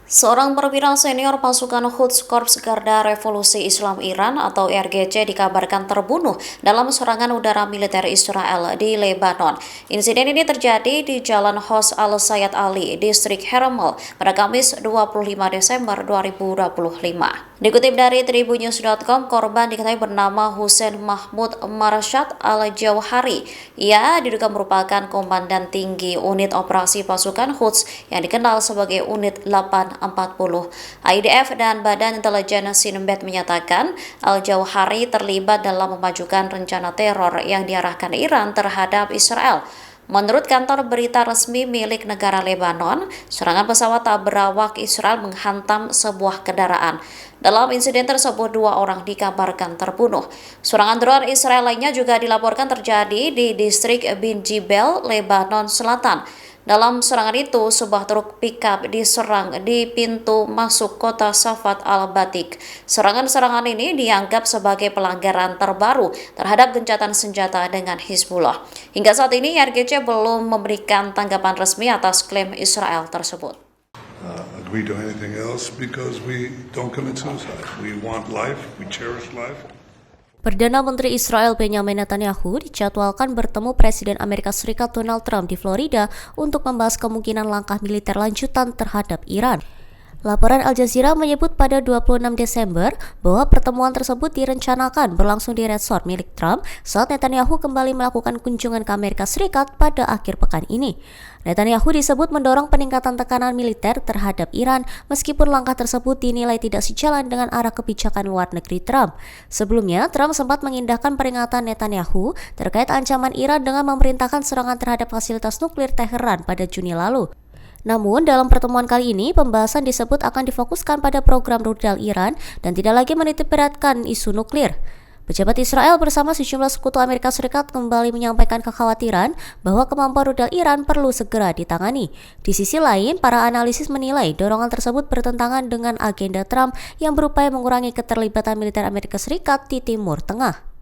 Seorang perwira senior pasukan Quds Korps Garda Revolusi Islam Iran atau RGC dikabarkan terbunuh dalam serangan udara militer Israel di Lebanon. Insiden ini terjadi di Jalan Hos Al-Sayyad Ali, distrik Hermel, pada Kamis 25 Desember 2025. Dikutip dari tribunnews.com, korban diketahui bernama Hussein Mahmud Marsyad Al-Jauhari. Ia diduga merupakan komandan tinggi unit operasi pasukan Quds yang dikenal sebagai Unit 840. IDF dan Badan Intelijen Sinbad menyatakan Al-Jauhari terlibat dalam memajukan rencana teror yang diarahkan Iran terhadap Israel. Menurut kantor berita resmi milik negara Lebanon, serangan pesawat tak berawak Israel menghantam sebuah kendaraan. Dalam insiden tersebut, 2 orang dikabarkan terbunuh. Serangan drone Israel lainnya juga dilaporkan terjadi di distrik Bin Jibel, Lebanon Selatan. Dalam serangan itu, sebuah truk pickup diserang di pintu masuk kota Safat al-Batik. Serangan-serangan ini dianggap sebagai pelanggaran terbaru terhadap gencatan senjata dengan Hizbullah. Hingga saat ini, RGC belum memberikan tanggapan resmi atas klaim Israel tersebut. Agree to anything else because we don't commit suicide. We want life, we cherish life. Perdana Menteri Israel Benjamin Netanyahu dijadwalkan bertemu Presiden Amerika Serikat Donald Trump di Florida untuk membahas kemungkinan langkah militer lanjutan terhadap Iran. Laporan Al Jazeera menyebut pada 26 Desember bahwa pertemuan tersebut direncanakan berlangsung di resort milik Trump saat Netanyahu kembali melakukan kunjungan ke Amerika Serikat pada akhir pekan ini. Netanyahu disebut mendorong peningkatan tekanan militer terhadap Iran meskipun langkah tersebut dinilai tidak sejalan dengan arah kebijakan luar negeri Trump. Sebelumnya, Trump sempat mengindahkan peringatan Netanyahu terkait ancaman Iran dengan memerintahkan serangan terhadap fasilitas nuklir Teheran pada Juni lalu. Namun, dalam pertemuan kali ini, pembahasan disebut akan difokuskan pada program rudal Iran dan tidak lagi menitikberatkan isu nuklir. Pejabat Israel bersama sejumlah sekutu Amerika Serikat kembali menyampaikan kekhawatiran bahwa kemampuan rudal Iran perlu segera ditangani. Di sisi lain, para analisis menilai dorongan tersebut bertentangan dengan agenda Trump yang berupaya mengurangi keterlibatan militer Amerika Serikat di Timur Tengah.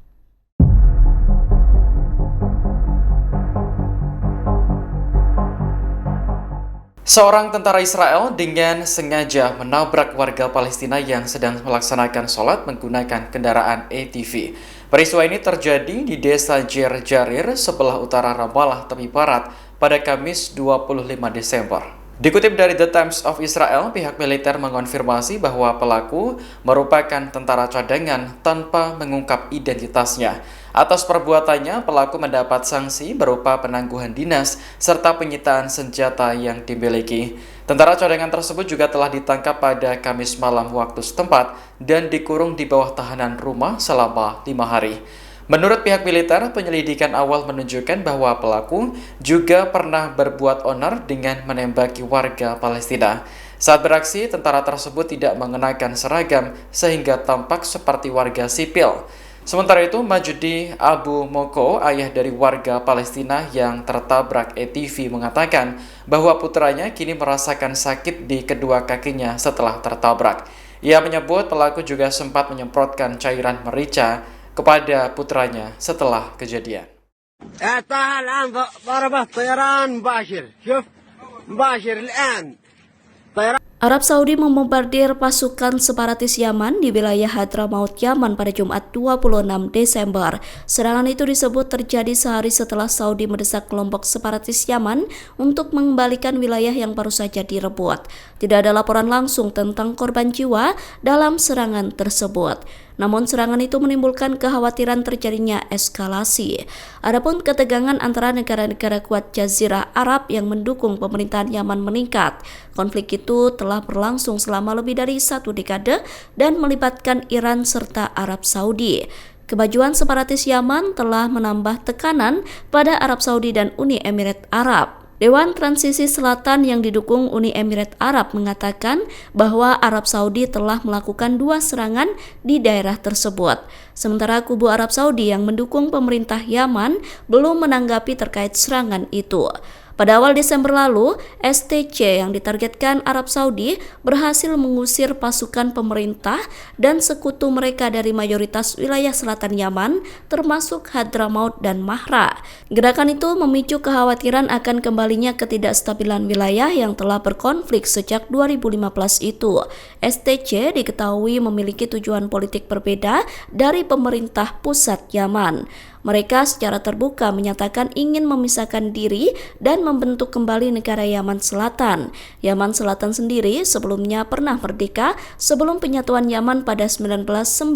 Seorang tentara Israel dengan sengaja menabrak warga Palestina yang sedang melaksanakan sholat menggunakan kendaraan ATV. Peristiwa ini terjadi di desa Jarir sebelah utara Ramallah, tepi barat pada Kamis 25 Desember. Dikutip dari The Times of Israel, pihak militer mengonfirmasi bahwa pelaku merupakan tentara cadangan tanpa mengungkap identitasnya. Atas perbuatannya, pelaku mendapat sanksi berupa penangguhan dinas serta penyitaan senjata yang dimiliki. Tentara cadangan tersebut juga telah ditangkap pada Kamis malam waktu setempat dan dikurung di bawah tahanan rumah selama 5 hari. Menurut pihak militer, penyelidikan awal menunjukkan bahwa pelaku juga pernah berbuat onar dengan menembaki warga Palestina. Saat beraksi, tentara tersebut tidak mengenakan seragam sehingga tampak seperti warga sipil. Sementara itu, Majdi Abu Moko, ayah dari warga Palestina yang tertabrak ATV, mengatakan bahwa putranya kini merasakan sakit di kedua kakinya setelah tertabrak. Ia menyebut pelaku juga sempat menyemprotkan cairan merica kepada putranya setelah kejadian. Arab Saudi membombardir pasukan separatis Yaman di wilayah Hadramaut, Yaman pada Jumat 26 Desember. Serangan itu disebut terjadi sehari setelah Saudi mendesak kelompok separatis Yaman untuk mengembalikan wilayah yang baru saja direbut. Tidak ada laporan langsung tentang korban jiwa dalam serangan tersebut. Namun serangan itu menimbulkan kekhawatiran terjadinya eskalasi. Adapun ketegangan antara negara-negara kuat Jazirah Arab yang mendukung pemerintahan Yaman meningkat. Konflik itu telah berlangsung selama lebih dari 1 dekade dan melibatkan Iran serta Arab Saudi. Kemajuan separatis Yaman telah menambah tekanan pada Arab Saudi dan Uni Emirat Arab. Dewan Transisi Selatan yang didukung Uni Emirat Arab mengatakan bahwa Arab Saudi telah melakukan 2 serangan di daerah tersebut. Sementara kubu Arab Saudi yang mendukung pemerintah Yaman belum menanggapi terkait serangan itu. Pada awal Desember lalu, STC yang ditargetkan Arab Saudi berhasil mengusir pasukan pemerintah dan sekutu mereka dari mayoritas wilayah selatan Yaman, termasuk Hadramaut dan Mahra. Gerakan itu memicu kekhawatiran akan kembalinya ketidakstabilan wilayah yang telah berkonflik sejak 2015 itu. STC diketahui memiliki tujuan politik berbeda dari pemerintah pusat Yaman. Mereka secara terbuka menyatakan ingin memisahkan diri dan membentuk kembali negara Yaman Selatan. Yaman Selatan sendiri sebelumnya pernah merdeka sebelum penyatuan Yaman pada 1990.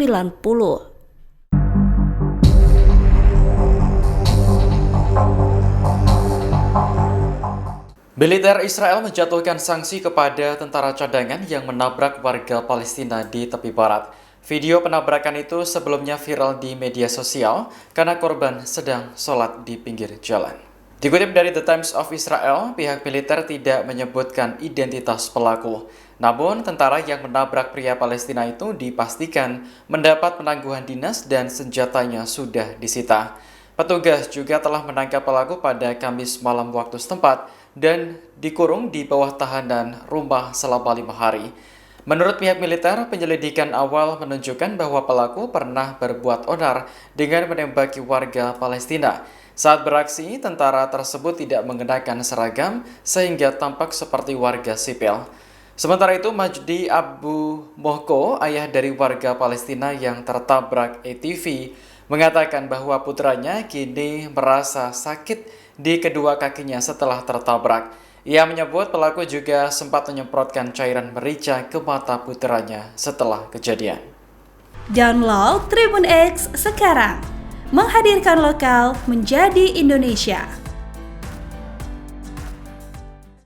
Militer Israel menjatuhkan sanksi kepada tentara cadangan yang menabrak warga Palestina di tepi barat. Video penabrakan itu sebelumnya viral di media sosial karena korban sedang sholat di pinggir jalan. Dikutip dari The Times of Israel, pihak militer tidak menyebutkan identitas pelaku. Namun, tentara yang menabrak pria Palestina itu dipastikan mendapat penangguhan dinas dan senjatanya sudah disita. Petugas juga telah menangkap pelaku pada Kamis malam waktu setempat dan dikurung di bawah tahanan rumah selama 5 hari. Menurut pihak militer, penyelidikan awal menunjukkan bahwa pelaku pernah berbuat onar dengan menembaki warga Palestina. Saat beraksi, tentara tersebut tidak mengenakan seragam sehingga tampak seperti warga sipil. Sementara itu, Majdi Abu Mohko, ayah dari warga Palestina yang tertabrak ATV, mengatakan bahwa putranya kini merasa sakit di kedua kakinya setelah tertabrak. Ia menyebut pelaku juga sempat menyemprotkan cairan merica ke mata putranya setelah kejadian. Download Tribun X sekarang, menghadirkan lokal menjadi Indonesia.